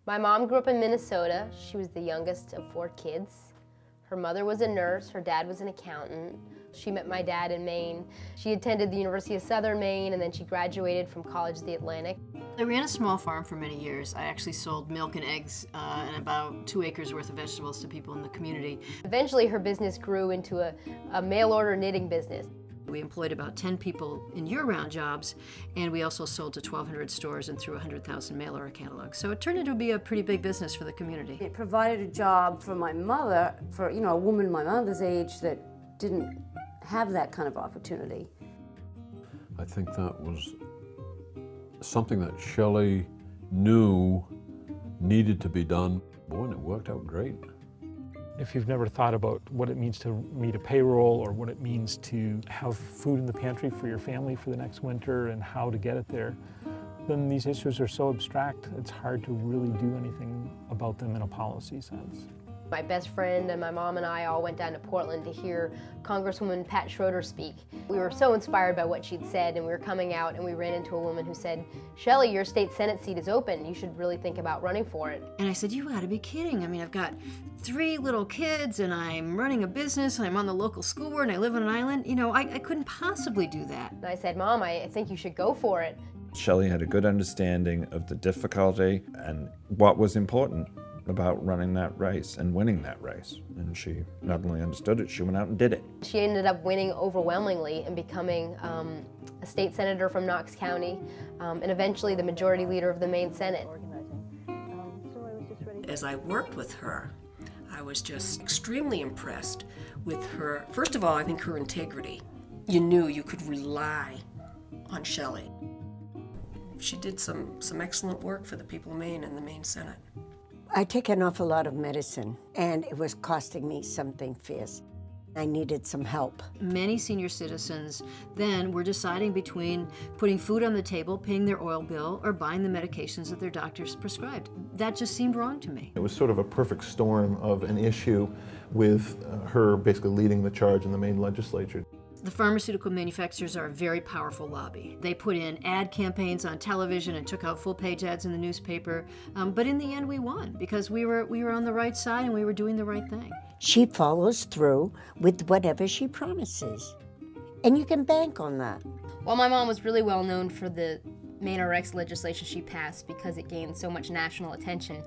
My mom grew up in Minnesota. She was the youngest of 4 kids. Her mother was a nurse, her dad was an accountant. She met my dad in Maine. She attended the University of Southern Maine, and then she graduated from College of the Atlantic. I ran a small farm for many years. I actually sold milk and eggs and about 2 acres worth of vegetables to people in the community. Eventually her business grew into a mail-order knitting business. We employed about 10 people in year-round jobs, and we also sold to 1,200 stores and through 100,000 mail-order catalogs. So it turned into be a pretty big business for the community. It provided a job for my mother, for a woman my mother's age that didn't have that kind of opportunity. I think that was something that Chellie knew needed to be done. Boy, and it worked out great. If you've never thought about what it means to meet a payroll or what it means to have food in the pantry for your family for the next winter and how to get it there, then these issues are so abstract, it's hard to really do anything about them in a policy sense. My best friend and my mom and I all went down to Portland to hear Congresswoman Pat Schroeder speak. We were so inspired by what she'd said, and we were coming out and we ran into a woman who said, "Chellie, your state Senate seat is open. You should really think about running for it." And I said, you gotta be kidding. I mean, I've got 3 little kids and I'm running a business and I'm on the local school board and I live on an island. You know, I couldn't possibly do that. And I said, "Mom, I think you should go for it." Chellie had a good understanding of the difficulty and what was important about running that race and winning that race. And she not only understood it, she went out and did it. She ended up winning overwhelmingly and becoming a state senator from Knox County, and eventually the majority leader of the Maine Senate. As I worked with her, I was just extremely impressed with her. First of all, I think her integrity. You knew you could rely on Chellie. She did some excellent work for the people of Maine in the Maine Senate. I take an awful lot of medicine, and it was costing me something fierce. I needed some help. Many senior citizens then were deciding between putting food on the table, paying their oil bill, or buying the medications that their doctors prescribed. That just seemed wrong to me. It was sort of a perfect storm of an issue with her basically leading the charge in the Maine legislature. The pharmaceutical manufacturers are a very powerful lobby. They put in ad campaigns on television and took out full-page ads in the newspaper. But in the end, we won because we were on the right side and we were doing the right thing. She follows through with whatever she promises, and you can bank on that. Well, my mom was really well known for the Maine RX legislation she passed because it gained so much national attention.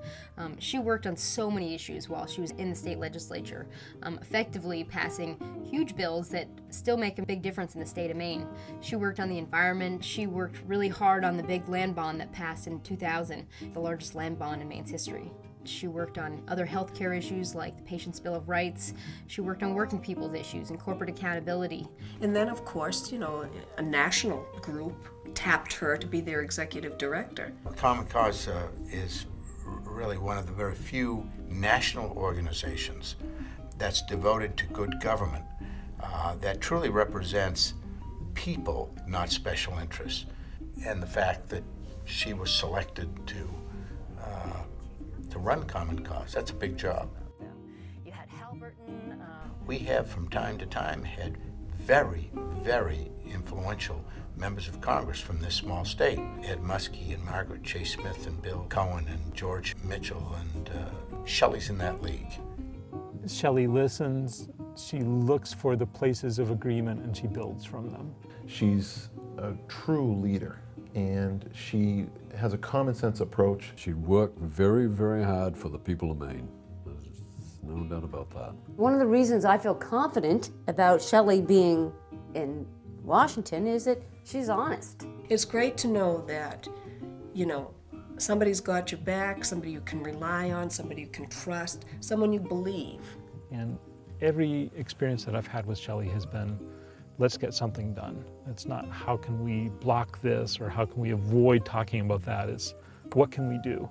She worked on so many issues while she was in the state legislature, effectively passing huge bills that still make a big difference in the state of Maine. She worked on the environment. She worked really hard on the big land bond that passed in 2000, the largest land bond in Maine's history. She worked on other healthcare issues like the Patient's Bill of Rights. She worked on working people's issues and corporate accountability. And then, of course, a national group tapped her to be their executive director. Common Cause is really one of the very few national organizations that's devoted to good government, that truly represents people, not special interests. And the fact that she was selected to run Common Cause, that's a big job. You had Halberton. We have, from time to time, had very, very influential members of Congress from this small state. Ed Muskie and Margaret Chase Smith and Bill Cohen and George Mitchell, and Shelley's in that league. Chellie listens, she looks for the places of agreement, and she builds from them. She's a true leader, and she has a common sense approach. She worked very, very hard for the people of Maine. There's no doubt about that. One of the reasons I feel confident about Chellie being in Washington is that she's honest. It's great to know that, somebody's got your back, somebody you can rely on, somebody you can trust, someone you believe. And every experience that I've had with Chellie has been, let's get something done. It's not how can we block this or how can we avoid talking about that, it's what can we do?